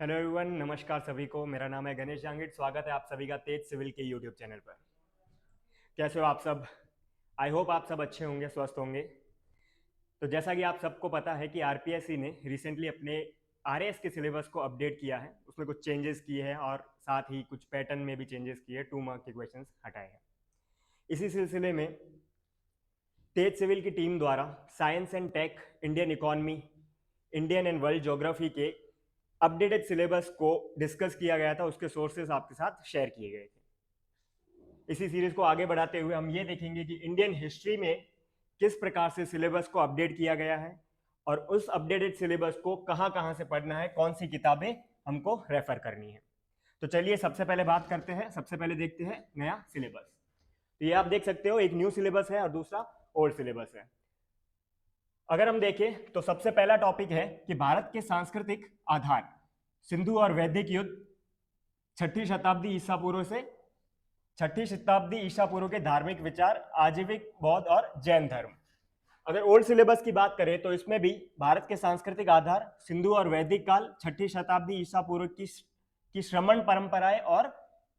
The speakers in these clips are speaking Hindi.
हेलो एवरीवन, नमस्कार सभी को। मेरा नाम है गणेश जांगिड। स्वागत है आप सभी का तेज सिविल के यूट्यूब चैनल पर। कैसे हो आप सब? आई होप आप सब अच्छे होंगे, स्वस्थ होंगे। तो जैसा कि आप सबको पता है कि आरपीएससी ने रिसेंटली अपने आरएएस के सिलेबस को अपडेट किया है। उसमें कुछ चेंजेस किए हैं और साथ ही कुछ पैटर्न में भी चेंजेस किए हैं। 2 मार्क के क्वेश्चंस हटाए हैं। इसी सिलसिले में तेज सिविल की टीम द्वारा science and tech, Indian economy, Indian and world geography के अपडेटेड सिलेबस को डिस्कस किया गया था। उसके सोर्सेस आपके साथ शेयर किए गए थे। इसी सीरीज को आगे बढ़ाते हुए हम ये देखेंगे कि इंडियन हिस्ट्री में किस प्रकार से सिलेबस को अपडेट किया गया है और उस अपडेटेड सिलेबस को कहां कहां से पढ़ना है, कौन सी किताबें हमको रेफर करनी है। तो चलिए सबसे पहले बात करते हैं। सबसे पहले देखते हैं नया सिलेबस। तो ये आप देख सकते हो, एक न्यू सिलेबस है और दूसरा ओल्ड सिलेबस है। अगर हम देखें तो सबसे पहला टॉपिक है कि भारत के सांस्कृतिक आधार, सिंधु और वैदिक युद्ध, 6ठी शताब्दी ईसा पूर्व के धार्मिक विचार, आजीविक, बौद्ध और जैन धर्म। अगर ओल्ड सिलेबस की बात करें तो इसमें भी भारत के सांस्कृतिक आधार, सिंधु और वैदिक काल, 6ठी शताब्दी ईसा पूर्व की श्रमण परंपराएं और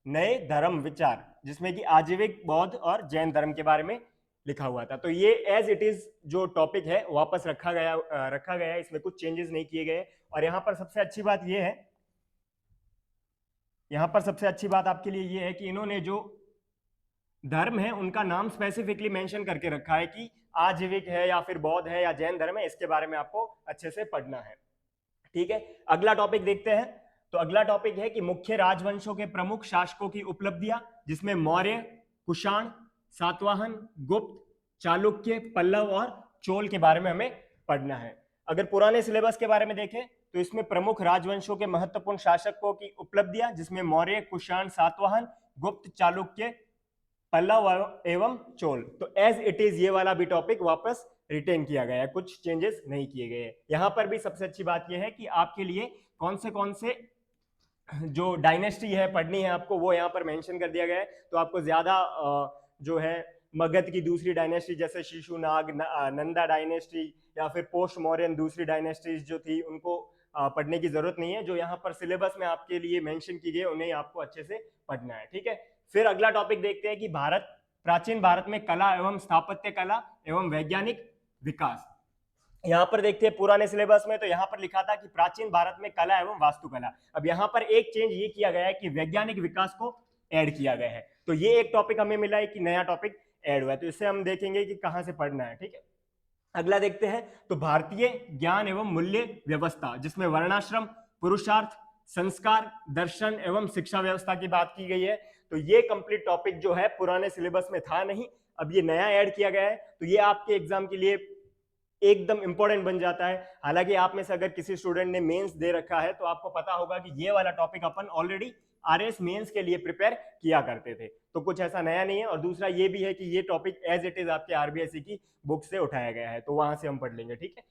नए धर्म विचार, जिसमें कि आजीविक, बौद्ध और जैन धर्म के बारे में लिखा हुआ था। तो ये एज इट इज जो टॉपिक है वापस रखा गया है। इसमें कुछ चेंजेस नहीं किए गए। और यहाँ पर सबसे अच्छी बात यह है, यहाँ पर सबसे अच्छी बात आपके लिए यह है कि इन्होंने जो धर्म है उनका नाम स्पेसिफिकली मेंशन करके रखा है कि आजीविक है या फिर बौद्ध है या जैन धर्म है। इसके बारे में आपको अच्छे से पढ़ना है। ठीक है, अगला टॉपिक देखते हैं। तो अगला टॉपिक है कि मुख्य राजवंशों के प्रमुख शासकों की उपलब्धियां, जिसमें मौर्य, कुषाण, सातवाहन, गुप्त, चालुक्य, पल्लव और चोल के बारे में हमें पढ़ना है। अगर पुराने सिलेबस के बारे में देखें तो इसमें प्रमुख राजवंशों के महत्वपूर्ण शासकों की उपलब्धियां, जिसमें मौर्य, कुषाण, सातवाहन, गुप्त, चालुक्य, पल्लव एवं चोल। तो एज इट इज ये वाला भी टॉपिक वापस रिटेन किया गया है, कुछ चेंजेस नहीं किए गए। यहां पर भी सबसे अच्छी बात यह है कि आपके लिए कौन से जो डायनेस्टी है पढ़नी है आपको, वो यहाँ पर मेंशन कर दिया गया है। तो आपको ज्यादा जो है मगध की दूसरी डायनेस्टी जैसे शिशुनाग, नंदा डायनेस्टी या फिर पोस्ट मौर्यन दूसरी डायनेस्टीज जो थी उनको पढ़ने की जरूरत नहीं है। जो यहाँ पर सिलेबस में आपके लिए मेंशन की गई उन्हें आपको अच्छे से पढ़ना है। ठीक है, फिर अगला टॉपिक देखते हैं कि प्राचीन भारत में कला एवं स्थापत्य कला एवं वैज्ञानिक विकास। यहां पर देखते हैं पुराने सिलेबस में तो यहां पर लिखा था कि प्राचीन भारत में कला एवं वास्तुकला। अब यहां पर एक चेंज ये किया गया है कि वैज्ञानिक विकास को ऐड किया गया है। तो ये एक टॉपिक हमें मिला है कि नया टॉपिक ऐड हुआ है। तो इससे हम देखेंगे कि कहां से पढ़ना है। ठीक है, अगला देखते हैं। तो भारतीय ज्ञान एवं मूल्य व्यवस्था, जिसमें वर्णाश्रम, पुरुषार्थ, संस्कार, दर्शन एवं शिक्षा व्यवस्था की बात की गई है। तो ये कंप्लीट टॉपिक जो है पुराने सिलेबस में था नहीं, अब ये नया ऐड किया गया है। तो ये आपके एग्जाम के लिए एकदम इंपॉर्टेंट बन जाता है। हालांकि आप में से अगर किसी स्टूडेंट ने मेंस दे रखा है तो आपको पता होगा कि ये वाला टॉपिक अपन ऑलरेडी आरएस मेंस के लिए प्रिपेयर किया करते थे। तो कुछ ऐसा नया नहीं है। और दूसरा ये भी है कि ये टॉपिक एज इट इज आपके आरबीएससी की बुक से उठाया गया है, तो वहां से हम पढ़ लेंगे। ठीक है,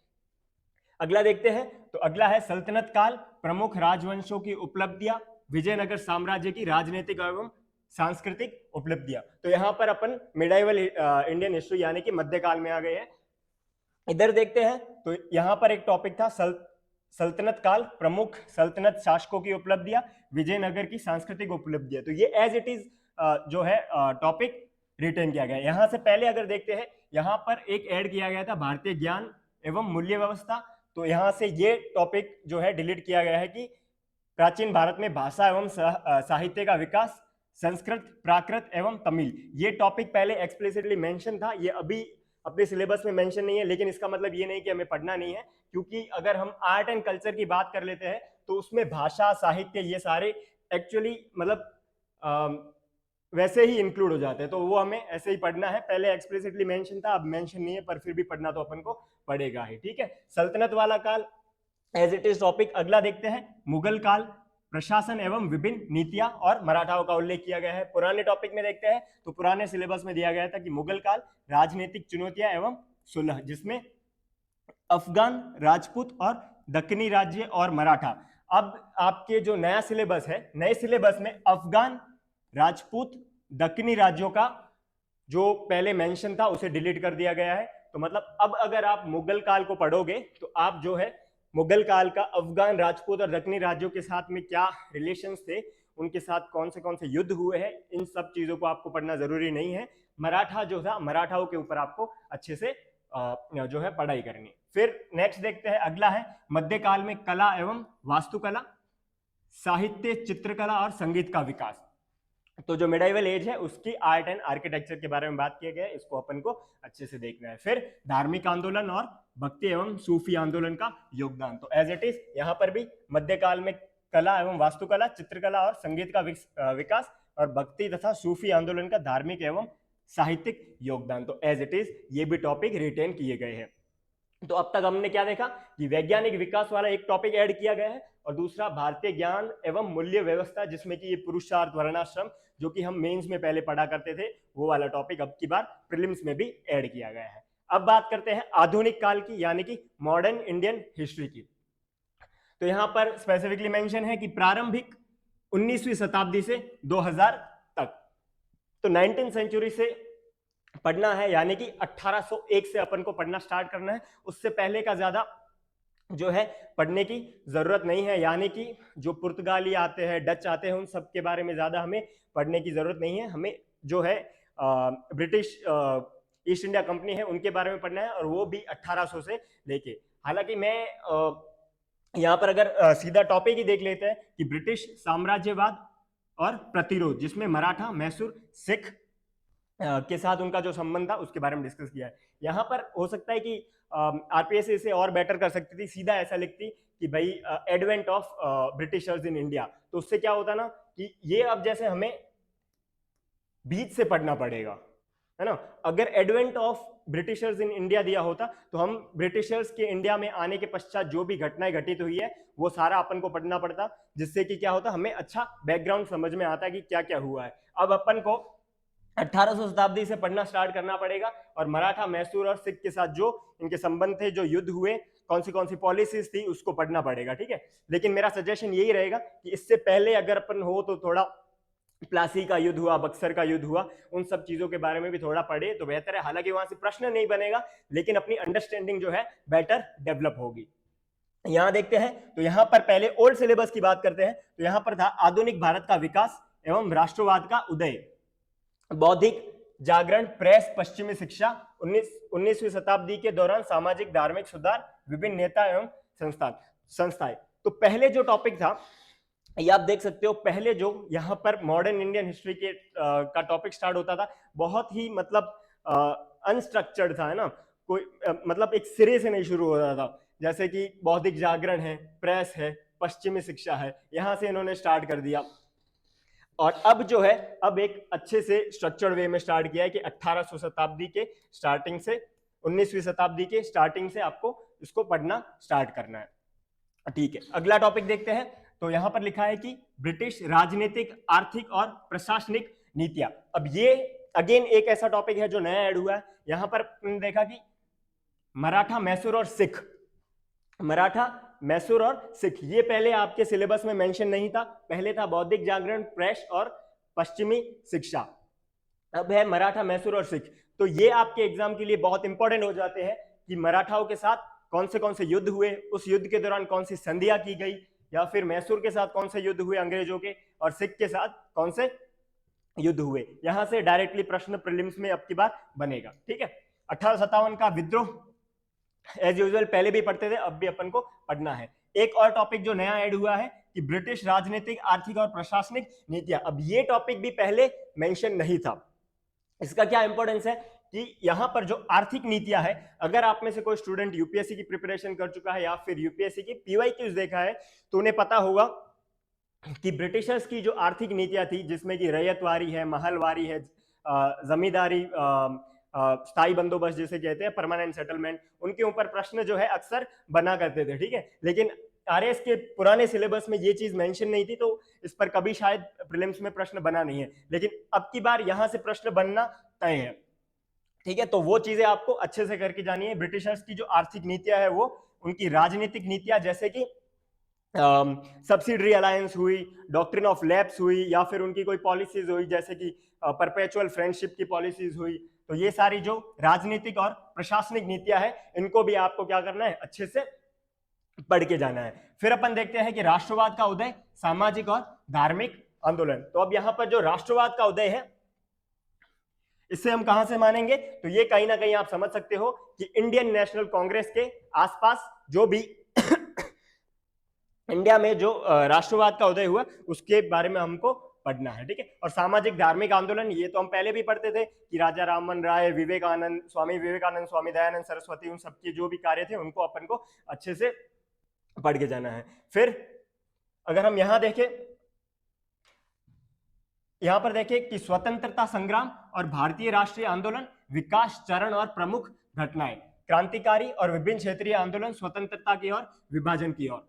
अगला देखते हैं। तो अगला है सल्तनत काल, प्रमुख राजवंशों की उपलब्धियां, विजयनगर साम्राज्य की राजनीतिक एवं सांस्कृतिक उपलब्धियां। तो यहां पर अपन मिडाइवल इंडियन हिस्ट्री यानी कि मध्यकाल में आ गए हैं। इधर देखते हैं तो यहां पर एक टॉपिक था सल्तनत काल, प्रमुख सल्तनत शासकों की उपलब्धियां, विजयनगर की सांस्कृतिक उपलब्धियां। तो ये एज इट इज जो है टॉपिक रिटेन किया गया है। यहां से पहले अगर देखते हैं, यहां पर एक ऐड किया गया था भारतीय ज्ञान एवं मूल्य व्यवस्था। तो यहां से ये टॉपिक जो है डिलीट किया गया है कि प्राचीन भारत में भाषा एवं साहित्य का विकास, संस्कृत, प्राकृत एवं तमिल। ये टॉपिक पहले एक्सप्लिसिटली मेंशन था, ये अभी अपने सिलेबस में मेंशन नहीं है। लेकिन इसका मतलब ये नहीं कि हमें पढ़ना नहीं है, क्योंकि अगर हम आर्ट एंड कल्चर की बात कर लेते हैं तो उसमें भाषा, साहित्य ये सारे एक्चुअली मतलब वैसे ही इंक्लूड हो जाते हैं। तो वो हमें ऐसे ही पढ़ना है। पहले एक्सप्लिसिटली मेंशन था, अब मेंशन नहीं है, पर फिर भी पढ़ना तो अपन को पड़ेगा ही। ठीक है, सल्तनत वाला काल एज इट इज टॉपिक। अगला देखते हैं मुगल काल, प्रशासन एवं विभिन्न नीतियां और मराठाओं का उल्लेख किया गया है। पुराने टॉपिक में देखते हैं तो पुराने सिलेबस में दिया गया था कि मुगल काल, राजनीतिक चुनौतियां एवं सुलह, जिसमें अफगान, राजपूत और दक्कनी राज्य और मराठा। अब आपके जो नया सिलेबस है, नए सिलेबस में अफगान, राजपूत, दक्कनी राज्यों का जो पहले मेंशन था उसे डिलीट कर दिया गया है। तो मतलब अब अगर आप मुगल काल को पढ़ोगे तो आप जो है मुगल काल का अफगान, राजपूत और दक्कनी राज्यों के साथ में क्या रिलेशंस थे, उनके साथ कौन से युद्ध हुए हैं, इन सब चीजों को आपको पढ़ना जरूरी नहीं है। मराठा जो था, मराठाओं के ऊपर आपको अच्छे से जो है पढ़ाई करनी। फिर नेक्स्ट देखते हैं, अगला है मध्यकाल में कला एवं वास्तुकला, साहित्य, चित्रकला और संगीत का विकास। तो जो मिडाइवल एज है उसकी आर्ट एंड आर्किटेक्चर के बारे में बात किया गया है, इसको अपन को अच्छे से देखना है। फिर धार्मिक आंदोलन और भक्ति एवं सूफी आंदोलन का योगदान। तो एज इट इज यहाँ पर भी मध्यकाल में कला एवं वास्तुकला, चित्रकला और संगीत का विकास, और भक्ति तथा सूफी आंदोलन का धार्मिक एवं साहित्यिक योगदान। तो एज इट इज ये भी टॉपिक रिटेन किए गए हैं। तो अब तक हमने क्या देखा कि वैज्ञानिक विकास वाला एक टॉपिक ऐड किया गया है, और दूसरा भारतीय ज्ञान एवं मूल्य व्यवस्था, जिसमें कि ये पुरुषार्थ, वर्णाश्रम, जो कि हम मेंस में पहले पढ़ा करते थे, वो वाला टॉपिक अब की बार प्रीलिम्स में भी ऐड किया गया है। अब बात करते हैं आधुनिक काल की, यानी कि मॉडर्न इंडियन हिस्ट्री की। तो यहां पर स्पेसिफिकली मेंशन है कि प्रारंभिक 19वीं शताब्दी से 2000 तक, तो 19th सेंचुरी से पढ़ना है, यानी कि 1801 से अपन को पढ़ना स्टार्ट करना है। उससे पहले का ज्यादा जो है पढ़ने की जरूरत नहीं है, यानी कि जो पुर्तगाली आते हैं, डच आते हैं, उन सब के बारे में ज्यादा हमें पढ़ने की जरूरत नहीं है। हमें जो है ब्रिटिश ईस्ट इंडिया कंपनी है, उनके बारे में पढ़ना है, और वो भी 1800 से लेके। हालांकि मैं यहाँ पर अगर सीधा टॉपिक ही देख लेते हैं कि ब्रिटिश साम्राज्यवाद और प्रतिरोध, जिसमें मराठा, मैसूर, सिख के साथ उनका जो संबंध था, उसके बारे में डिस्कस किया है। यहाँ पर हो सकता है कि आरपीएस इसे और बेटर कर सकती थी, सीधा ऐसा लिखती कि भाई advent of Britishers in India. तो उससे क्या होता ना कि ये अब जैसे हमें बीच से पढ़ना पड़ेगा, है ना। अगर advent of Britishers in India दिया होता तो हम ब्रिटिशर्स के इंडिया में आने के पश्चात जो भी घटनाएं घटित हुई है वो सारा अपन को पढ़ना पड़ता, जिससे कि क्या होता, हमें अच्छा बैकग्राउंड समझ में आता कि क्या क्या हुआ है। अब अपन को 1800 शताब्दी से पढ़ना स्टार्ट करना पड़ेगा, और मराठा, मैसूर और सिख के साथ जो इनके संबंध थे, जो युद्ध हुए, कौन सी पॉलिसीज थी, उसको पढ़ना पड़ेगा, ठीक है। लेकिन मेरा सजेशन यही रहेगा कि इससे पहले अगर अपन हो तो थोड़ा प्लासी का युद्ध हुआ, बक्सर का युद्ध हुआ, उन सब चीजों के बारे में भी थोड़ा पढ़े तो बेहतर है। हालांकि वहां से प्रश्न नहीं बनेगा, लेकिन अपनी अंडरस्टैंडिंग जो है बेटर डेवलप होगी। यहां देखते हैं, तो यहां पर पहले ओल्ड सिलेबस की बात करते हैं। तो यहां पर था आधुनिक भारत का विकास एवं राष्ट्रवाद का उदय, बौद्धिक जागरण, प्रेस, पश्चिमी शिक्षा, 19वीं शताब्दी के दौरान सामाजिक धार्मिक सुधार, विभिन्न नेता एवं संस्थाएं। तो पहले जो टॉपिक था, ये आप देख सकते हो, पहले जो यहाँ पर मॉडर्न इंडियन हिस्ट्री के का टॉपिक स्टार्ट होता था, बहुत ही मतलब अनस्ट्रक्चर्ड था, है ना। कोई मतलब एक सिरे से नहीं शुरू हो रहा था। जैसे कि बौद्धिक जागरण है, प्रेस है, पश्चिमी शिक्षा है, यहाँ से इन्होंने स्टार्ट कर दिया। और अब जो है, अब एक अच्छे से स्ट्रक्चर्ड वे में स्टार्ट किया है कि 1800 शताब्दी के स्टार्टिंग से 19वीं शताब्दी के स्टार्टिंग से आपको इसको पढ़ना स्टार्ट करना है, ठीक है। अगला टॉपिक देखते हैं। तो यहां पर लिखा है कि ब्रिटिश राजनीतिक, आर्थिक और प्रशासनिक नीतियां। अब ये अगेन एक ऐसा टॉपिक है जो नया ऐड हुआ है। यहां पर देखा कि मराठा, मैसूर और सिख, मराठा, मैसूर और सिख, ये पहले आपके सिलेबस में मेंशन नहीं था। पहले था बौद्धिक जागरण, प्रेस और पश्चिमी शिक्षा। अब है मराठा, मैसूर और सिख। तो ये आपके एग्जाम के लिए बहुत इंपॉर्टेंट हो जाते हैं कि मराठाओं के साथ कौन से युद्ध हुए, उस युद्ध के दौरान कौन सी संधियां की गई, या फिर मैसूर के साथ कौन से युद्ध हुए अंग्रेजों के, और सिख के साथ कौन से युद्ध हुए। यहां से डायरेक्टली प्रश्न प्रीलिम्स में अब की बार बनेगा, ठीक है। 1857 का विद्रोह, एज यूजुअल पहले भी पढ़ते थे, अब भी अपन को पढ़ना है। एक और टॉपिक जो नया ऐड हुआ है कि ब्रिटिश राजनीतिक, आर्थिक और प्रशासनिक नीतियां। अब ये टॉपिक भी पहले मेंशन नहीं था। इसका क्या इंपॉर्टेंस है कि यहां पर जो आर्थिक नीतियां है, अगर आप में से कोई स्टूडेंट यूपीएससी की प्रिपरेशन कर चुका है या फिर यूपीएससी की पीवाईक्यूज देखा है, तो उन्हें पता होगा कि ब्रिटिशर्स की जो आर्थिक नीतियां थी, जिसमें कि रैयतवारी है, महलवारी है, जमींदारी, स्थायी बंदोबस्त जिसे कहते हैं, परमानेंट सेटलमेंट, उनके ऊपर प्रश्न जो है अक्सर बना करते थे, ठीक है। लेकिन आरएस के पुराने सिलेबस में ये चीज मेंशन नहीं थी, तो इस पर कभी शायद प्रीलिम्स में प्रश्न बना नहीं है। लेकिन अब की बार यहां से प्रश्न बनना तय है, ठीक है। तो वो चीजें आपको अच्छे से करके जानी है। ब्रिटिशर्स की जो आर्थिक नीतियां है, वो उनकी राजनीतिक नीतियां, जैसे कि सब्सिडरी अलायंस हुई, डॉक्ट्रिन ऑफ लैप्स हुई, या फिर उनकी कोई पॉलिसीज हुई जैसे कि परपेचुअल फ्रेंडशिप की पॉलिसीज हुई। तो ये सारी जो राजनीतिक और प्रशासनिक नीतियां है, इनको भी आपको क्या करना है, अच्छे से पढ़ के जाना है। फिर अपन देखते हैं कि राष्ट्रवाद का उदय, सामाजिक और धार्मिक आंदोलन। तो अब यहां पर जो राष्ट्रवाद का उदय है इससे हम कहां से मानेंगे, तो ये कहीं ना कहीं आप समझ सकते हो कि इंडियन नेशनल कांग्रेस के आसपास जो भी इंडिया में जो राष्ट्रवाद का उदय हुआ उसके बारे में हमको पढ़ना है, ठीक है। और सामाजिक धार्मिक आंदोलन ये तो हम पहले भी पढ़ते थे कि राजा राममोहन राय, विवेकानंद, स्वामी विवेकानंद, स्वामी दयानंद सरस्वती, उन सबके जो भी कार्य थे उनको अपन को अच्छे से पढ़ के जाना है। फिर अगर हम यहां देखें, यहां पर देखें कि स्वतंत्रता संग्राम और भारतीय राष्ट्रीय आंदोलन, विकास चरण और प्रमुख घटनाएं, क्रांतिकारी और विभिन्न क्षेत्रीय आंदोलन, स्वतंत्रता की ओर, विभाजन की ओर।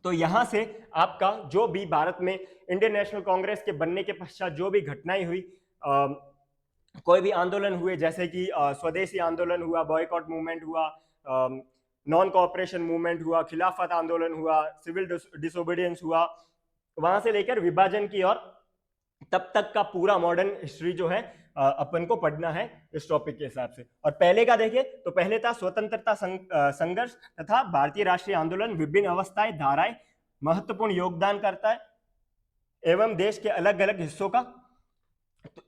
तो यहां से आपका जो भी भारत में इंडियन नेशनल कांग्रेस के बनने के पश्चात जो भी घटनाएं हुई, कोई भी आंदोलन हुए, जैसे कि स्वदेशी आंदोलन हुआ, बॉयकॉट मूवमेंट हुआ, नॉन कोऑपरेशन मूवमेंट हुआ, खिलाफत आंदोलन हुआ, सिविल डिसोबीडियंस हुआ, वहां से लेकर विभाजन की ओर तब तक का पूरा मॉडर्न हिस्ट्री जो है अपन को पढ़ना है इस टॉपिक के हिसाब से। और पहले का देखें तो पहले था स्वतंत्रता संघर्ष तथा भारतीय राष्ट्रीय आंदोलन, विभिन्न अवस्थाएं, धाराएं, महत्वपूर्ण योगदान करता है एवं देश के अलग अलग हिस्सों का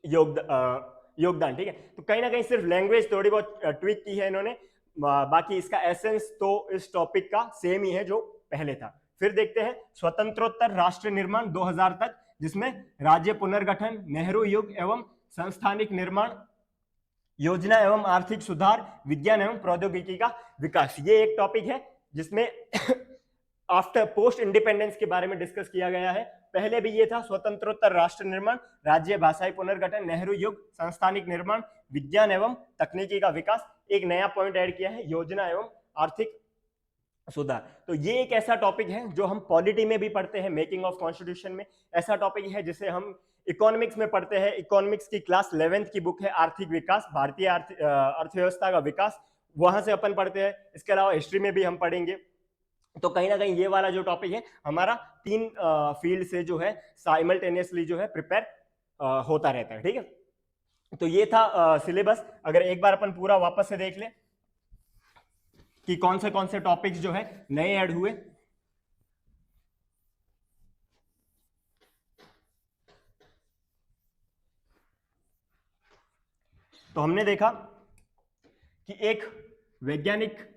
योगदान, ठीक है। तो कहीं ना कहीं सिर्फ लैंग्वेज थोड़ी बहुत ट्वीक की है इन्होंने, बाकी इसका एसेंस तो इस टॉपिक का सेम ही है जो पहले था। फिर देखते हैं स्वतंत्रोत्तर राष्ट्र निर्माण 2000 तक, जिसमें राज्य पुनर्गठन, नेहरू युग एवं संस्थानिक निर्माण, योजना एवं आर्थिक सुधार, विज्ञान एवं प्रौद्योगिकी का विकास, ये एक टॉपिक है जिसमें आफ्टर पोस्ट इंडिपेंडेंस के बारे में डिस्कस किया गया है। पहले भी ये था स्वतंत्रोत्तर राष्ट्र निर्माण, राज्य भाषाई पुनर्गठन, नेहरू युग, संस्थानिक निर्माण, विज्ञान एवं तकनीकी का विकास। एक नया पॉइंट ऐड किया है, योजना एवं आर्थिक सुधार। तो ये एक ऐसा टॉपिक है जो हम पॉलिटी में भी पढ़ते हैं, मेकिंग ऑफ कॉन्स्टिट्यूशन में। ऐसा टॉपिक है जिसे हम इकोनॉमिक्स में पढ़ते हैं। इकोनॉमिक्स की क्लास 11th की बुक है आर्थिक विकास, भारतीय अर्थव्यवस्था का विकास, वहां से अपन पढ़ते हैं। इसके अलावा हिस्ट्री में भी हम पढ़ेंगे। तो कहीं ना कहीं ये वाला जो टॉपिक है हमारा 3 फील्ड से जो है साइमल्टेनियसली जो है प्रिपेयर होता रहता है, ठीक है। तो ये था सिलेबस। अगर एक बार अपन पूरा वापस से देख ले कि कौन से टॉपिक्स जो है नए ऐड हुए, तो हमने देखा कि एक वैज्ञानिक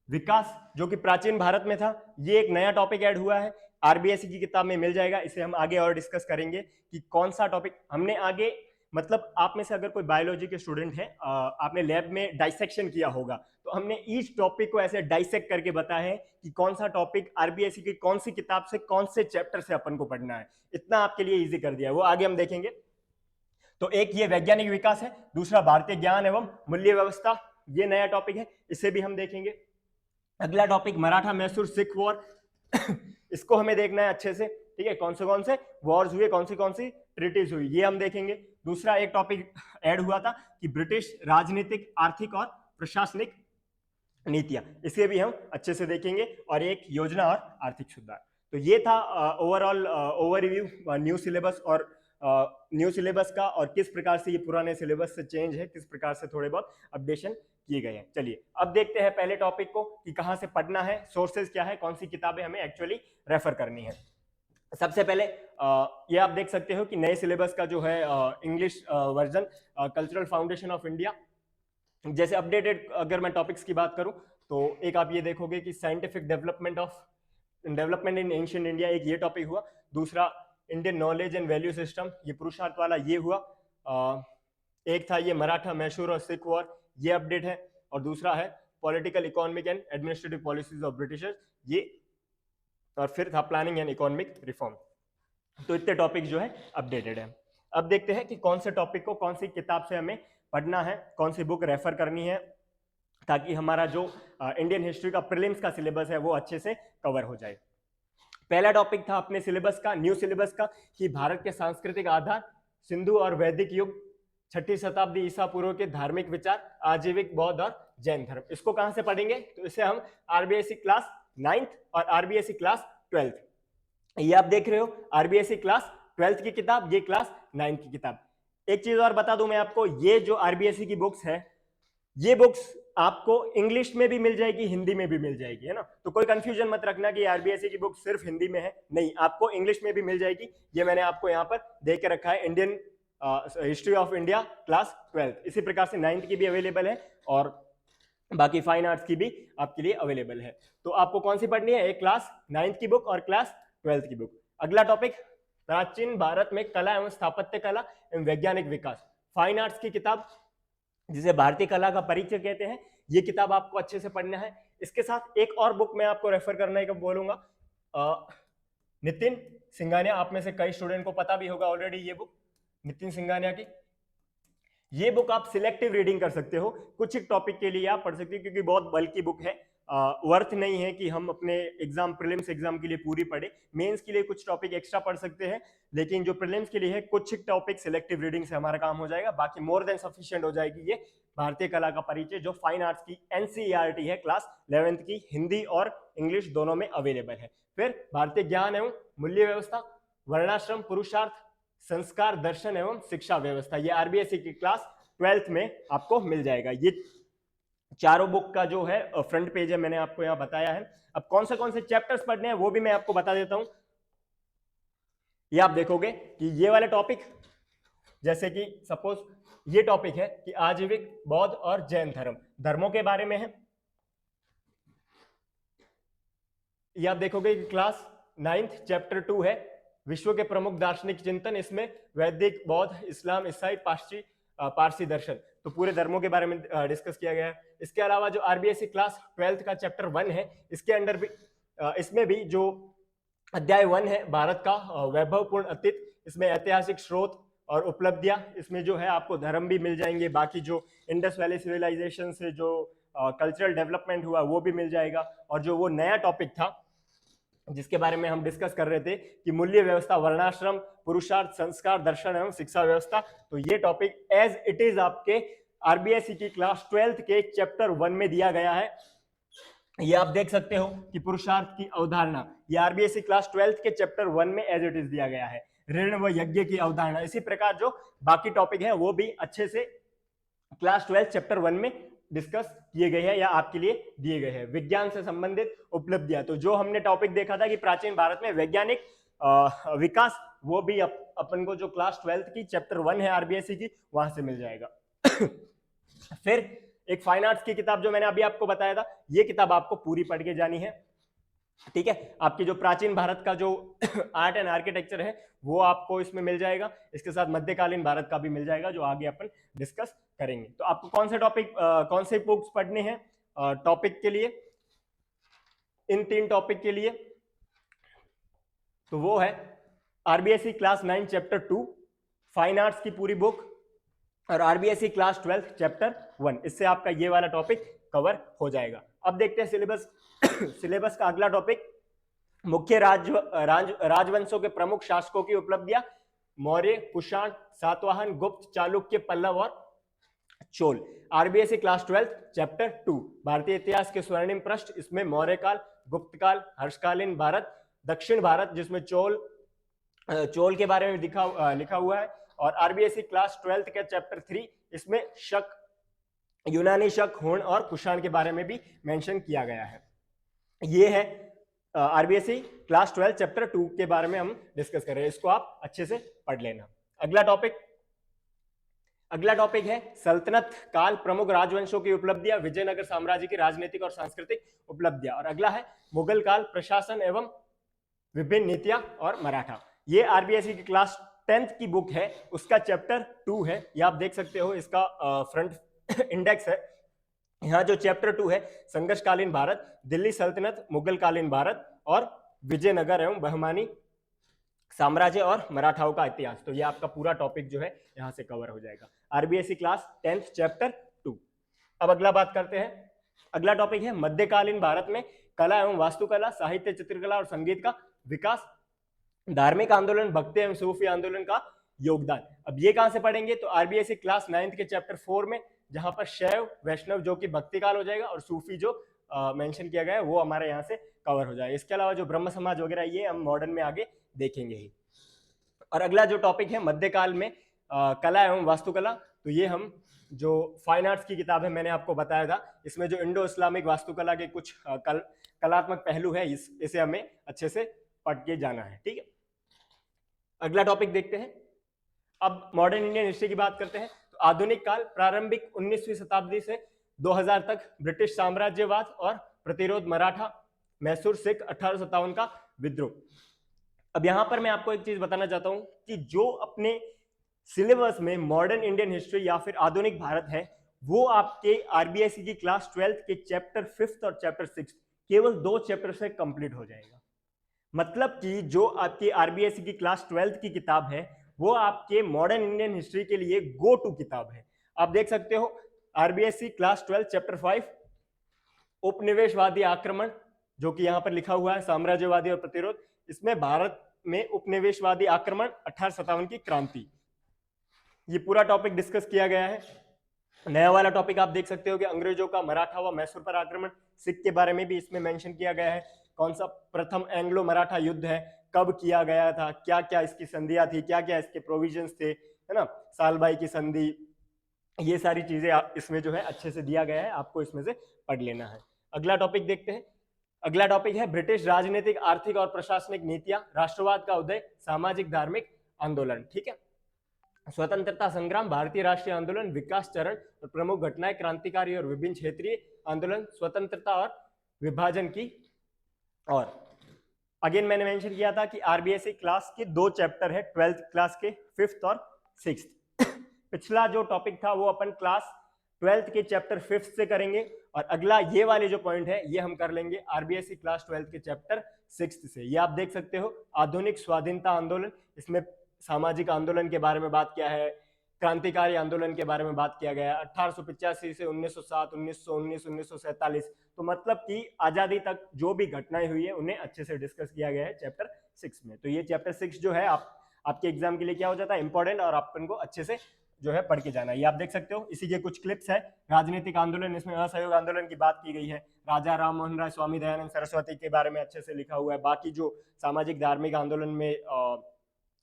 विकास जो कि प्राचीन भारत में था, ये एक नया टॉपिक ऐड हुआ है, आरबीएससी की किताब में मिल जाएगा। इसे हम आगे और डिस्कस करेंगे कि कौन सा टॉपिक हमने आगे, मतलब आप में से अगर कोई बायोलॉजी के स्टूडेंट है, आपने लैब में डाइसेक्शन किया होगा, तो हमने ईच टॉपिक को ऐसे डाइसेक्ट करके बताया है कि कौन सा टॉपिक आरबीएससी की कौन सी किताब से, कौन से चैप्टर से अपन को पढ़ना है। इतना आपके लिए इजी कर दिया है, वो आगे हम देखेंगे। तो एक ये वैज्ञानिक विकास है, दूसरा भारतीय ज्ञान एवं मूल्य व्यवस्था, ये नया टॉपिक है, इसे भी हम देखेंगे। अगला टॉपिक मराठा मैसूर सिख वॉर इसको हमें देखना है अच्छे से, ठीक है। कौन से वॉर्स हुए, कौन सी ट्रीटीज हुई, ये हम देखेंगे। दूसरा एक टॉपिक ऐड हुआ था कि ब्रिटिश राजनीतिक, आर्थिक और प्रशासनिक नीतियां, इसे भी हम अच्छे से देखेंगे। और एक योजना और आर्थिक सुधार। तो ये था ओवरऑल ओवरव्यू न्यू सिलेबस और न्यू सिलेबस का, और किस प्रकार से ये पुराने सिलेबस से चेंज है, किस प्रकार से थोड़े बहुत अपडेशन किए गए हैं। चलिए अब देखते हैं पहले टॉपिक को कि कहां से पढ़ना है, सोर्सेज क्या है, कौन सी किताबें हमें एक्चुअली रेफर करनी है। सबसे पहले ये आप देख सकते हो कि नए सिलेबस का जो है English version, cultural foundation of India. जैसे अपडेटेड अगर मैं टॉपिक्स की बात करूं तो एक आप ये देखोगे कि scientific development in ancient India, एक ये टॉपिक हुआ। दूसरा Indian knowledge and value system, ये पुरुषार्थ वाला ये हुआ। एक था ये मराठा मैसूर और सिख वॉर, ये अपडेट है। और दूसरा है political, economic and administrative policies of Britishers, ये। और फिर था प्लानिंग एंड इकोनॉमिक रिफॉर्म। तो इतने टॉपिक जो है अपडेटेड है। अब देखते हैं कि कौन से टॉपिक को कौन सी किताब से हमें पढ़ना है, कौन सी बुक रेफर करनी है, ताकि हमारा जो इंडियन हिस्ट्री का प्रीलिम्स का सिलेबस है वो अच्छे से कवर हो जाए। पहला टॉपिक था अपने सिलेबस का, न्यू सिलेबस का, कि भारत के सांस्कृतिक आधार, सिंधु और वैदिक युग, 6ठी शताब्दी ईसा पूर्व के धार्मिक विचार, आजीविक, बौद्ध और जैन धर्म। इसको कहां से पढ़ेंगे, तो इसे हम आरबीएससी क्लास 9th और आरबीएससी क्लास 12th, ये आप देख रहे हो, आरबीएससी क्लास 12th की किताब, ये क्लास 9th की किताब। एक चीज और बता दूं मैं आपको, ये जो आरबीएससी की बुक्स है, ये बुक्स आपको इंग्लिश में भी मिल जाएगी, हिंदी में भी मिल जाएगी, है ना। तो कोई कंफ्यूजन मत रखना कि आरबीएसई की बुक सिर्फ हिंदी में है, नहीं, आपको इंग्लिश में भी मिल जाएगी। ये मैंने आपको यहाँ पर दे के रखा है, Indian history of India class 12। इसी प्रकार से 9th की भी अवेलेबल है और बाकी फाइन आर्ट्स की भी आपके लिए अवेलेबल है। तो आपको कौन सी पढ़नी है, एक क्लास 9th की बुक और क्लास 12th की बुक। अगला टॉपिक, प्राचीन भारत में कला एवं स्थापत्य कला एवं वैज्ञानिक विकास, फाइन आर्ट्स की किताब जिसे भारतीय कला का परिचय कहते हैं, ये किताब आपको अच्छे से पढ़ना है। इसके साथ एक और बुक मैं आपको रेफर करने का बोलूंगा, नितिन सिंघानिया, आप में से कई स्टूडेंट को पता भी होगा ऑलरेडी ये बुक, नितिन सिंघानिया की। ये बुक आप सिलेक्टिव रीडिंग कर सकते हो, कुछ एक टॉपिक के लिए आप पढ़ सकते हो, क्योंकि बहुत बल्कि बुक है, वर्थ नहीं है कि हम अपने एग्जाम, प्रीलिम्स एग्जाम के लिए पूरी पढ़े। मेंस के लिए कुछ टॉपिक एक्स्ट्रा पढ़ सकते हैं, लेकिन जो प्रीलिम्स के लिए है कुछ एक टॉपिक सिलेक्टिव रीडिंग से हमारा काम हो जाएगा, बाकी मोर देन सफिशिएंट हो जाएगी ये भारतीय कला का परिचय, जो फाइन आर्ट्स की एनसीईआरटी है, क्लास 11th की, हिंदी और इंग्लिश दोनों में अवेलेबल है। फिर भारतीय ज्ञान एवं मूल्य व्यवस्था, वर्णाश्रम, पुरुषार्थ, संस्कार, दर्शन एवं शिक्षा व्यवस्था, ये आरबीएसई की क्लास 12th में आपको मिल जाएगा। ये चारों बुक का जो है फ्रंट पेज है, मैंने आपको यहाँ बताया है। अब कौन से चैप्टर्स पढ़ने हैं वो भी मैं आपको बता देता हूं। ये आप देखोगे कि ये वाले टॉपिक, जैसे कि सपोज ये टॉपिक है कि आजीविक, बौद्ध और जैन धर्म, धर्मों के बारे में है। ये आप देखोगे कि क्लास 9th चैप्टर 2 है, विश्व के प्रमुख दार्शनिक चिंतन, इसमें वैदिक, बौद्ध, इस्लाम, ईसाई, पारसी दर्शन, तो पूरे धर्मों के बारे में डिस्कस किया गया है। इसके अलावा जो आरबीएसई क्लास 12th का चैप्टर 1 है, इसके अंडर भी इसमें भी जो अध्याय 1 है, भारत का वैभवपूर्ण अतीत, इसमें ऐतिहासिक स्रोत और उपलब्धियां, इसमें जो है आपको धर्म भी मिल जाएंगे, बाकी जो इंडस वैली सिविलाइजेशन से जो कल्चरल डेवलपमेंट हुआ वो भी मिल जाएगा। और जो वो नया टॉपिक था जिसके बारे में हम डिस्कस कर रहे थे कि मूल्य व्यवस्था, वर्णाश्रम, पुरुषार्थ, संस्कार, दर्शन एवं शिक्षा व्यवस्था, तो ये टॉपिक एज इट इज आपके आरबीएसई की क्लास 12th के चैप्टर 1 में दिया गया है। ये आप देख सकते हो कि पुरुषार्थ की अवधारणा, ये आरबीएसई क्लास 12th के चैप्टर 1 में एज इट इज दिया गया है। ऋण व यज्ञ की अवधारणा, इसी प्रकार जो बाकी टॉपिक है वो भी अच्छे से क्लास 12 चैप्टर 1 में डिस्कस किए गए हैं या आपके लिए दिए गए हैं। विज्ञान से संबंधित उपलब्धियां, तो जो हमने टॉपिक देखा था कि प्राचीन भारत में वैज्ञानिक विकास, वो भी अपन को जो क्लास 12th की चैप्टर 1 है आरबीएसई की, वहां से मिल जाएगा। फिर एक फाइन आर्ट्स की किताब जो मैंने अभी आपको बताया था, ये किताब आपको पूरी पढ़ के जानी है, ठीक है। आपकी जो प्राचीन भारत का जो आर्ट एंड आर्किटेक्चर है वो आपको इसमें मिल जाएगा, इसके साथ मध्यकालीन भारत का भी मिल जाएगा, जो आगे अपन डिस्कस करेंगे। तो आपको कौन से टॉपिक, कौन से बुक्स पढ़ने हैं टॉपिक के लिए, इन 3 टॉपिक के लिए, तो वो है RBSE class 9 chapter 2, fine arts की पूरी बुक, और आरबीएसई क्लास 12 चैप्टर 1। इससे आपका ये वाला टॉपिक कवर हो जाएगा। अब देखते हैं सिलेबस। सिलेबस का अगला टॉपिक, मुख्य राजवंशों के प्रमुख शासकों की उपलब्धियां, मौर्य, कुषाण, सातवाहन, गुप्त, चालुक्य, पल्लव और चोल। आरबीएसई क्लास 12 चैप्टर 2, भारतीय इतिहास के स्वर्णिम पृष्ठ, इसमें मौर्य काल, गुप्त काल, हर्षकालीन भारत, दक्षिण भारत जिसमें चोल के बारे में लिखा हुआ है। और आरबीएसई क्लास 12 के चैप्टर 3, इसमें शक, यूनानी शक, हुण और कुषाण के बारे में भी मेंशन किया गया है। ये है आरबीएसई क्लास 12 चैप्टर 2 के बारे में हम डिस्कस कर रहे हैं, इसको आप अच्छे से पढ़ लेना। अगला टॉपिक है सल्तनत काल, प्रमुख राजवंशों की उपलब्धियां, विजयनगर साम्राज्य की राजनीतिक और सांस्कृतिक उपलब्धियां। और अगला है मुगल काल, प्रशासन एवं विभिन्न नीतियां और मराठा। ये आरबीएसई की क्लास 10th की बुक है, उसका चैप्टर 2 है, ये आप देख सकते हो, इसका फ्रंट इंडेक्स है। यहाँ जो चैप्टर 2 है, संघर्षकालीन भारत, दिल्ली सल्तनत, मुगल कालीन भारत और विजयनगर एवं बहमानी साम्राज्य और मराठाओं का इतिहास, तो ये आपका पूरा टॉपिक जो है यहाँ से कवर हो जाएगा। RBSE class 10th chapter 2। अब अगला बात करते हैं, अगला टॉपिक है मध्यकालीन भारत में कला एवं वास्तुकला, साहित्य, चित्रकला और संगीत का विकास, धार्मिक आंदोलन, भक्ति एवं सूफी आंदोलन का योगदान। अब ये कहां से पढ़ेंगे, तो आरबीएसई क्लास 9th के चैप्टर 4 में, जहां पर शैव, वैष्णव जो कि भक्ति काल हो जाएगा, और सूफी जो मेंशन किया गया है वो हमारे यहाँ से कवर हो जाएगा। इसके अलावा जो ब्रह्म समाज वगैरह ये हम मॉडर्न में आगे देखेंगे ही। और अगला जो टॉपिक है मध्यकाल में कला एवं वास्तुकला, तो ये हम जो फाइन आर्ट्स की किताब है मैंने आपको बताया था, इसमें जो इंडो इस्लामिक वास्तुकला के कुछ कलात्मक पहलू है इसे हमें अच्छे से पढ़ के जाना है। ठीक है, अगला टॉपिक देखते हैं। अब मॉडर्न इंडियन हिस्ट्री की बात करते हैं। तो आधुनिक काल प्रारंभिक 19वीं शताब्दी से 2000 तक ब्रिटिश साम्राज्यवाद और प्रतिरोध, मराठा, मैसूर सिख, 1857 का विद्रोह। अब यहां पर मैं आपको एक चीज बताना चाहता हूं कि जो अपने सिलेबस में मॉडर्न इंडियन हिस्ट्री या फिर आधुनिक भारत है, वो आपके आरबीएससी की क्लास 12th के चैप्टर 5th और चैप्टर 6 केवल 2 चैप्टर से कंप्लीट हो जाएगा। मतलब कि जो आपकी आरबीएससी की क्लास 12th की किताब है वो आपके मॉडर्न इंडियन हिस्ट्री के लिए गो टू किताब है। आप देख सकते हो आरबीएससी क्लास 12 चैप्टर 5 उपनिवेशवादी आक्रमण, जो कि यहां पर लिखा हुआ है साम्राज्यवादी और प्रतिरोध, इसमें भारत में उपनिवेशवादी आक्रमण, 1857 की क्रांति, ये पूरा टॉपिक डिस्कस किया गया है। नया वाला टॉपिक आप देख सकते हो कि अंग्रेजों का मराठा व मैसूर पर आक्रमण, सिख के बारे में भी इसमें मेंशन किया गया है। कौन सा प्रथम एंग्लो मराठा युद्ध है, कब किया गया था, क्या क्या इसकी संधियां थी, क्या क्या इसके प्रोविजंस थे, है ना, सालबाई की संधि, ये सारी चीजें इसमें जो है अच्छे से दिया गया है, आपको इसमें से पढ़ लेना है। अगला टॉपिक देखते हैं। अगला टॉपिक है ब्रिटिश राजनीतिक, आर्थिक और प्रशासनिक नीतियां, राष्ट्रवाद का उदय, सामाजिक धार्मिक आंदोलन। ठीक है, स्वतंत्रता संग्राम, भारतीय राष्ट्रीय आंदोलन, विकास चरण और प्रमुख घटनाएं, क्रांतिकारी और विभिन्न क्षेत्रीय आंदोलन, स्वतंत्रता और विभाजन की। और अगेन मैंने मेंशन किया था कि आरबीएससी क्लास के 2 चैप्टर है, 12th क्लास के 5th और 6th। पिछला जो टॉपिक था वो अपन क्लास 12th के चैप्टर 5th से करेंगे, और अगला ये वाले जो पॉइंट है ये हम कर लेंगे आरबीएससी क्लास 12th के चैप्टर 6th से। ये आप देख सकते हो, आधुनिक स्वाधीनता आंदोलन, इसमें सामाजिक आंदोलन के बारे में बात किया है, क्रांतिकारी आंदोलन के बारे में बात किया गया है, 1885 से 1907, 1919, 1947, तो मतलब कि आजादी तक जो भी घटनाएं हुई है उन्हें अच्छे से डिस्कस किया गया है चैप्टर 6 में। तो ये चैप्टर 6 जो है आपके एग्जाम के लिए क्या हो जाता है, इंपॉर्टेंट, और अपन को अच्छे से जो है पढ़ के जाना है। ये आप देख सकते हो, इसी के कुछ क्लिप्स है। राजनीतिक आंदोलन, इसमें असहयोग आंदोलन की बात की गई है, राजा राम मोहन राय, स्वामी दयानंद सरस्वती के बारे में अच्छे से लिखा हुआ है। बाकी जो सामाजिक धार्मिक आंदोलन में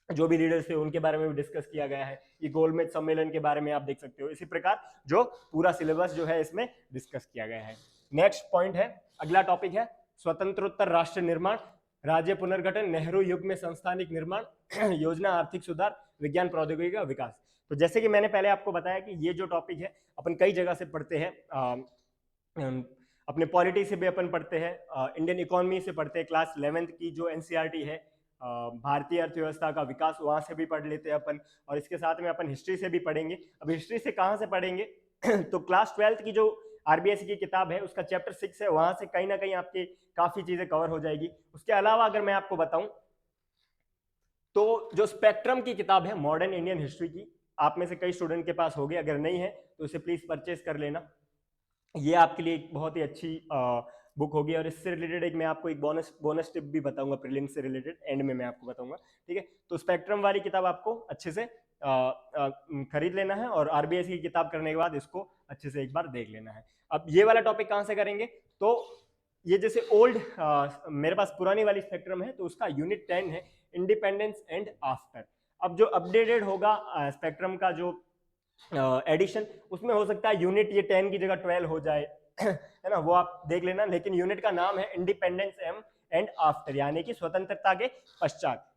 जो भी लीडर्स थे उनके बारे में भी डिस्कस किया गया है। ये गोलमेज सम्मेलन के बारे में आप देख सकते हो। इसी प्रकार जो पूरा सिलेबस जो है इसमें डिस्कस किया गया है। नेक्स्ट पॉइंट है, अगला टॉपिक है स्वतंत्रोत्तर राष्ट्र निर्माण, राज्य पुनर्गठन, नेहरू युग में संस्थानिक निर्माण, योजना, आर्थिक सुधार, विज्ञान प्रौद्योगिकी का विकास। तो जैसे कि मैंने पहले आपको बताया कि ये जो टॉपिक है अपन कई जगह से पढ़ते हैं, अपने पॉलिटी से भी अपन पढ़ते हैं, इंडियन इकोनॉमी से पढ़ते हैं, क्लास 11th की जो एनसीईआरटी है, भारतीय अर्थव्यवस्था का विकास, वहां से भी पढ़ लेते हैं अपन, और इसके साथ में अपन हिस्ट्री से भी पढ़ेंगे। अब हिस्ट्री से कहां से पढ़ेंगे तो क्लास 12th की जो आरबीएससी की किताब है उसका चैप्टर 6 है, वहां से कहीं ना कहीं आपके काफी चीजें कवर हो जाएगी। उसके अलावा अगर मैं आपको बताऊं तो जो स्पेक्ट्रम की किताब है मॉडर्न इंडियन हिस्ट्री की, आप में से कई स्टूडेंट के पास होगी, अगर नहीं है तो इसे प्लीज परचेज कर लेना। ये आपके लिए एक बहुत ही अच्छी बुक होगी, और इससे रिलेटेड एक मैं आपको एक बोनस टिप भी बताऊंगा प्रीलिम्स से रिलेटेड, एंड में मैं आपको बताऊंगा। ठीक है, तो स्पेक्ट्रम वाली किताब आपको अच्छे से खरीद लेना है, और आरबीएससी की किताब करने के बाद इसको अच्छे से एक बार देख लेना है। अब ये वाला टॉपिक कहां से करेंगे, तो ये जैसे ओल्ड मेरे पास पुरानी वाली स्पेक्ट्रम है तो उसका यूनिट 10 है, इंडिपेंडेंस एंड आफ्टर। अब जो अपडेटेड होगा स्पेक्ट्रम का जो एडिशन, उसमें हो सकता है यूनिट ये 10 की जगह 12 हो जाए, है ना, वो आप देख लेना। लेकिन यूनिट का नाम है इंडिपेंडेंस एंड आफ्टर, यानी कि स्वतंत्रता के पश्चात।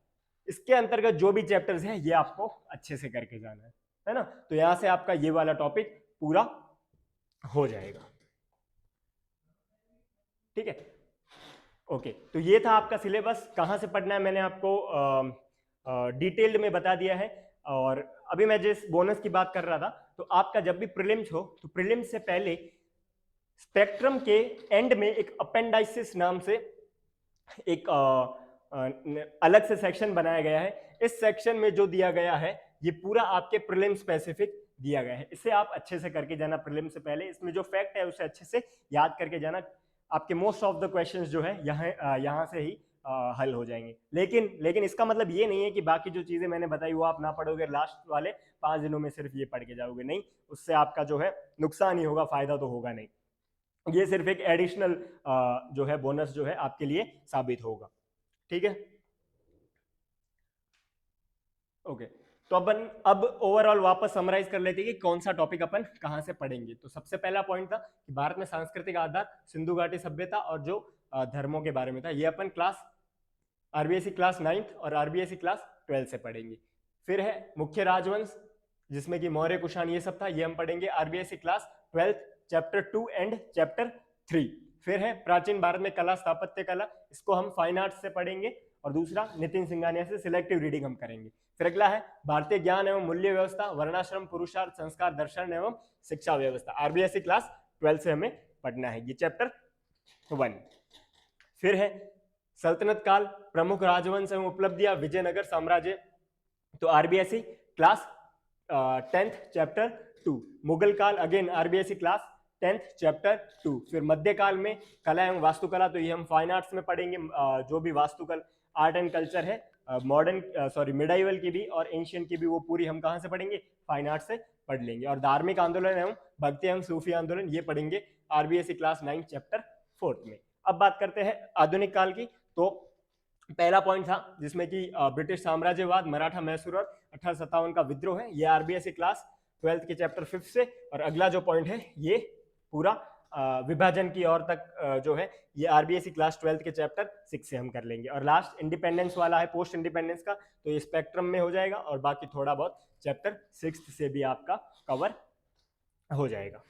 इसके अंतर्गत जो भी चैप्टर्स हैं ये आपको अच्छे से करके जाना है ना। तो यहां से आपका ये वाला टॉपिक पूरा हो जाएगा। ठीक है, ओके, तो ये था आपका सिलेबस, कहां से पढ़ना है मैंने आपको डिटेल्ड में बता दिया है। और अभी मैं जिस बोनस की बात कर रहा था, तो आपका जब भी प्रीलिम्स हो तो प्रीलिम्स से पहले स्पेक्ट्रम के एंड में एक अपेंडाइसिस नाम से एक अलग से सेक्शन बनाया गया है। इस सेक्शन में जो दिया गया है ये पूरा आपके प्रीलिम स्पेसिफिक दिया गया है, इसे आप अच्छे से करके जाना प्रीलिम से पहले। इसमें जो फैक्ट है उसे अच्छे से याद करके जाना, आपके मोस्ट ऑफ द क्वेश्चंस जो है यहाँ से ही हल हो जाएंगे। लेकिन इसका मतलब ये नहीं है कि बाकी जो चीजें मैंने बताई वो आप ना पढ़ोगे, लास्ट वाले 5 दिनों में सिर्फ ये पढ़ के जाओगे, नहीं, उससे आपका जो है नुकसान ही होगा, फायदा तो होगा नहीं। ये सिर्फ एक एडिशनल जो है बोनस जो है आपके लिए साबित होगा। ठीक है, ओके। तो अपन अब ओवरऑल वापस समराइज कर लेते हैं कि कौन सा टॉपिक अपन कहाँ से पढ़ेंगे। तो सबसे पहला पॉइंट था कि भारत में सांस्कृतिक आधार, सिंधु घाटी सभ्यता और जो धर्मों के बारे में था, ये अपन क्लास आरबीएससी क्लास 9th और आरबीएससी क्लास 12th से पढ़ेंगे। फिर है मुख्य राजवंश, जिसमें कि मौर्य कुषाण ये सब था, ये हम पढ़ेंगे RBSC class 12th chapter 2 and chapter 3। फिर है प्राचीन भारत में कला, स्थापत्य कला, इसको हम फाइन आर्ट्स से पढ़ेंगे। और दूसरा नितिन सिंघानिया से सिलेक्टिव रीडिंग हम करेंगे। फिर अगला है भारतीय ज्ञान एवं मूल्य व्यवस्था, वर्णाश्रम, पुरुषार्थ, संस्कार, दर्शन एवं शिक्षा व्यवस्था, आरबीएससी क्लास 12 से हमें पढ़ना है, ये चैप्टर 1। फिर है सल्तनत काल, प्रमुख राजवंश एवं उपलब्धियां, विजयनगर साम्राज्य, तो RBSC class 10th chapter 2। Mughal काल, again RBSC class 10th chapter 2। फिर मध्यकाल में कला एवं वास्तुकला, तो ये हम फाइन आर्ट्स में पढ़ेंगे। जो भी वास्तुकला आर्ट एंड कल्चर है, मॉडर्न मिडाइवल की भी और एंशियंट की भी, वो पूरी हम कहाँ से पढ़ेंगे, फाइन आर्ट्स से पढ़ लेंगे। और धार्मिक आंदोलन एवं भक्ति एवं सूफी आंदोलन, ये पढ़ेंगे आरबीएससी क्लास 9 चैप्टर 4 में। अब बात करते हैं आधुनिक काल की। तो पहला पॉइंट था जिसमें कि ब्रिटिश साम्राज्यवाद, मराठा, मैसूर और 1857 का विद्रोह है, ये आरबीएससी क्लास 12th के चैप्टर 5 से। और अगला जो पॉइंट है ये पूरा विभाजन की ओर तक जो है, ये आरबीएससी क्लास 12th के चैप्टर 6 से हम कर लेंगे। और लास्ट इंडिपेंडेंस वाला है, पोस्ट इंडिपेंडेंस का, तो ये स्पेक्ट्रम में हो जाएगा और बाकी थोड़ा बहुत चैप्टर 6 से भी आपका कवर हो जाएगा।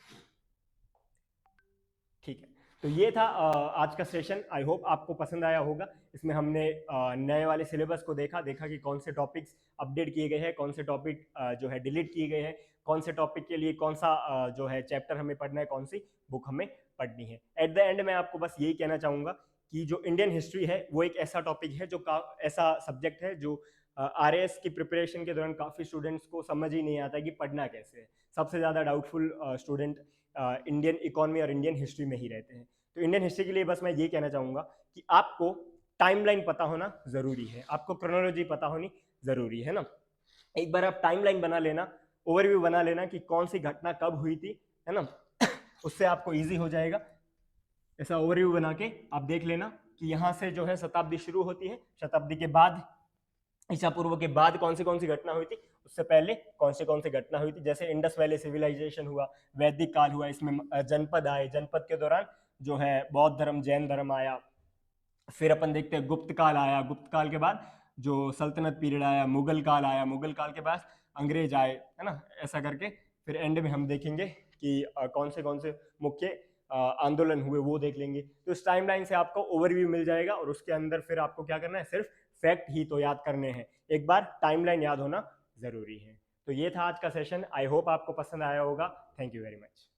ठीक है, तो ये था आज का सेशन। आई होप आपको पसंद आया होगा। इसमें हमने नए वाले सिलेबस को देखा कि कौन से टॉपिक्स अपडेट किए गए हैं, कौन से टॉपिक जो है डिलीट किए गए हैं, कौन से टॉपिक के लिए कौन सा जो है चैप्टर हमें पढ़ना है, कौन सी बुक हमें पढ़नी है। एट द एंड मैं आपको बस यही कहना चाहूँगा कि जो इंडियन हिस्ट्री है वो एक ऐसा टॉपिक है, जो ऐसा सब्जेक्ट है जो आरएएस की प्रिपरेशन के दौरान काफ़ी स्टूडेंट्स को समझ ही नहीं आता कि पढ़ना कैसे है। सबसे ज़्यादा डाउटफुल स्टूडेंट इंडियन इकोनॉमी और इंडियन हिस्ट्री में ही रहते हैं। तो इंडियन हिस्ट्री के लिए बस मैं ये कहना चाहूँगा कि आपको टाइमलाइन पता होना ज़रूरी है, आपको क्रोनोलॉजी पता होनी ज़रूरी है ना। एक बार आप टाइमलाइन बना लेना, ओवरव्यू बना लेना कि कौन सी घटना कब हुई थी, है ना, उससे आपको ईजी हो जाएगा। ऐसा ओवरव्यू बना के आप देख लेना कि यहाँ से जो है शताब्दी शुरू होती है, शताब्दी के बाद, ईसा पूर्व के बाद कौन सी घटना हुई थी, उससे पहले कौन सी घटना हुई थी। जैसे इंडस वैली सिविलाइजेशन हुआ, वैदिक काल हुआ, इसमें जनपद आए, जनपद के दौरान जो है बौद्ध धर्म, जैन धर्म आया। फिर अपन देखते हैं गुप्त काल आया, गुप्त काल के बाद जो सल्तनत पीरियड आया, मुगल काल आया, मुगल काल के बाद अंग्रेज आए, है ना। ऐसा करके फिर एंड में हम देखेंगे कि कौन से मुख्य आंदोलन हुए, वो देख लेंगे। तो इस टाइमलाइन से आपको ओवरव्यू मिल जाएगा और उसके अंदर फिर आपको क्या करना है, सिर्फ फैक्ट ही तो याद करने हैं। एक बार टाइमलाइन याद होना जरूरी है। तो ये था आज का सेशन। आई होप आपको पसंद आया होगा। Thank you very much.